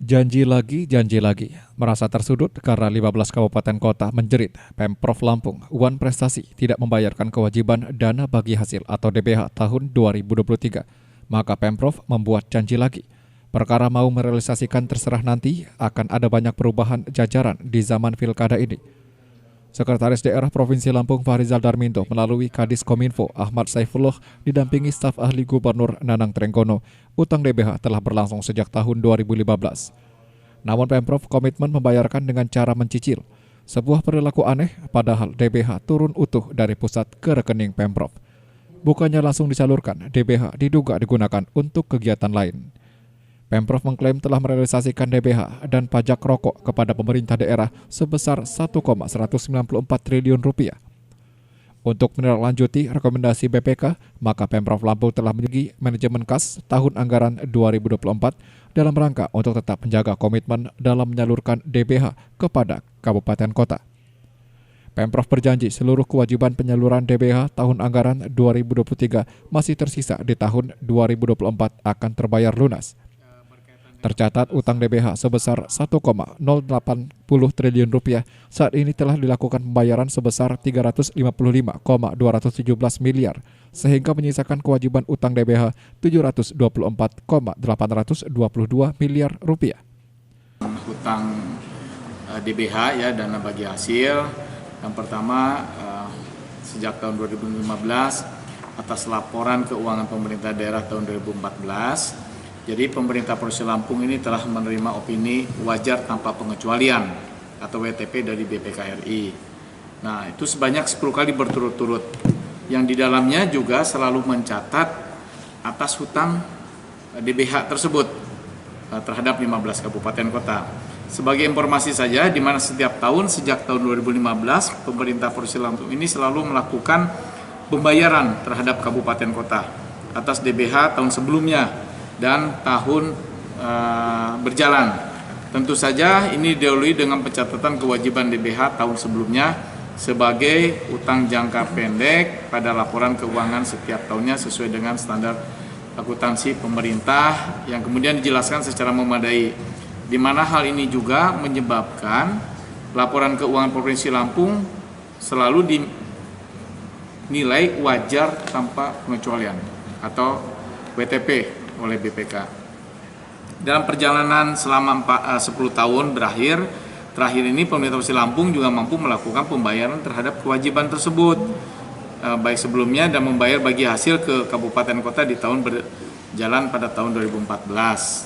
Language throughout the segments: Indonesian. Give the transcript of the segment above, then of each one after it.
Janji lagi. Merasa tersudut karena 15 kabupaten kota menjerit Pemprov Lampung, Wan Prestasi tidak membayarkan kewajiban dana bagi hasil atau DBH tahun 2023. Maka Pemprov membuat janji lagi. Perkara mau merealisasikan terserah nanti, akan ada banyak perubahan jajaran di zaman pilkada ini. Sekretaris Daerah Provinsi Lampung Fahrizal Darminto melalui Kadis Kominfo Ahmad Saifullah didampingi staf ahli Gubernur Nanang Trenggono, utang DBH telah berlangsung sejak tahun 2015. Namun Pemprov komitmen membayarkan dengan cara mencicil. Sebuah perilaku aneh padahal DBH turun utuh dari pusat ke rekening Pemprov. Bukannya langsung disalurkan, DBH diduga digunakan untuk kegiatan lain. Pemprov mengklaim telah merealisasikan DBH dan pajak rokok kepada pemerintah daerah sebesar 1,194 triliun rupiah. Untuk menindaklanjuti rekomendasi BPK, maka Pemprov Lampung telah menyetujui manajemen kas tahun anggaran 2024 dalam rangka untuk tetap menjaga komitmen dalam menyalurkan DBH kepada kabupaten kota. Pemprov berjanji seluruh kewajiban penyaluran DBH tahun anggaran 2023 masih tersisa di tahun 2024 akan terbayar lunas. Tercatat utang DBH sebesar 1,080 triliun rupiah. Saat ini telah dilakukan pembayaran sebesar 355,217 miliar, sehingga menyisakan kewajiban utang DBH 724,822 miliar rupiah. Utang DBH ya, dana bagi hasil. Yang pertama sejak tahun 2015 atas laporan keuangan pemerintah daerah tahun 2014. Jadi pemerintah Provinsi Lampung ini telah menerima opini wajar tanpa pengecualian atau WTP dari BPK RI. Nah, itu sebanyak 10 kali berturut-turut. Yang di dalamnya juga selalu mencatat atas hutang DBH tersebut terhadap 15 kabupaten kota. Sebagai informasi saja, di mana setiap tahun sejak tahun 2015 pemerintah Provinsi Lampung ini selalu melakukan pembayaran terhadap kabupaten kota atas DBH tahun sebelumnya dan tahun berjalan. Tentu saja ini didahului dengan pencatatan kewajiban DBH tahun sebelumnya sebagai utang jangka pendek pada laporan keuangan setiap tahunnya sesuai dengan standar akuntansi pemerintah yang kemudian dijelaskan secara memadai, di mana hal ini juga menyebabkan laporan keuangan Provinsi Lampung selalu dinilai wajar tanpa pengecualian atau WTP oleh BPK. Dalam perjalanan selama 10 tahun terakhir ini pemerintah Provinsi Lampung juga mampu melakukan pembayaran terhadap kewajiban tersebut, baik sebelumnya dan membayar bagi hasil ke kabupaten kota di tahun berjalan pada tahun 2014.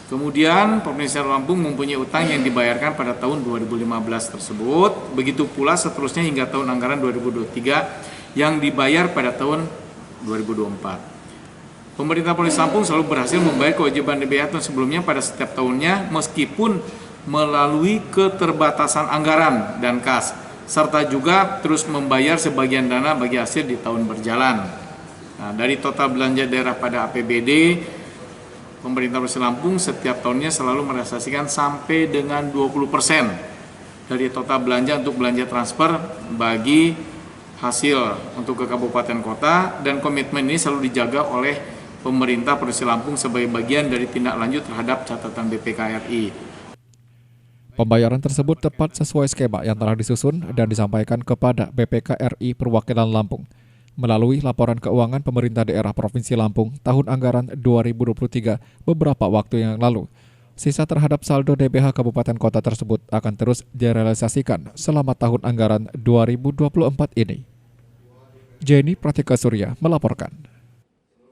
Kemudian Provinsi Lampung mempunyai utang yang dibayarkan pada tahun 2015 tersebut, begitu pula seterusnya hingga tahun anggaran 2023 yang dibayar pada tahun 2024. Pemerintah Provinsi Lampung selalu berhasil membayar kewajiban DBH tahun sebelumnya pada setiap tahunnya meskipun melalui keterbatasan anggaran dan kas, serta juga terus membayar sebagian dana bagi hasil di tahun berjalan. Nah, dari total belanja daerah pada APBD, pemerintah Provinsi Lampung setiap tahunnya selalu merealisasikan sampai dengan 20% dari total belanja untuk belanja transfer bagi hasil untuk ke kabupaten kota, dan komitmen ini selalu dijaga oleh pemerintah Provinsi Lampung sebagai bagian dari tindak lanjut terhadap catatan BPK RI. Pembayaran tersebut tepat sesuai skema yang telah disusun dan disampaikan kepada BPK RI Perwakilan Lampung melalui laporan keuangan pemerintah daerah Provinsi Lampung tahun anggaran 2023 beberapa waktu yang lalu. Sisa terhadap saldo DBH kabupaten kota tersebut akan terus direalisasikan selama tahun anggaran 2024 ini. Jenny Pratika Surya melaporkan.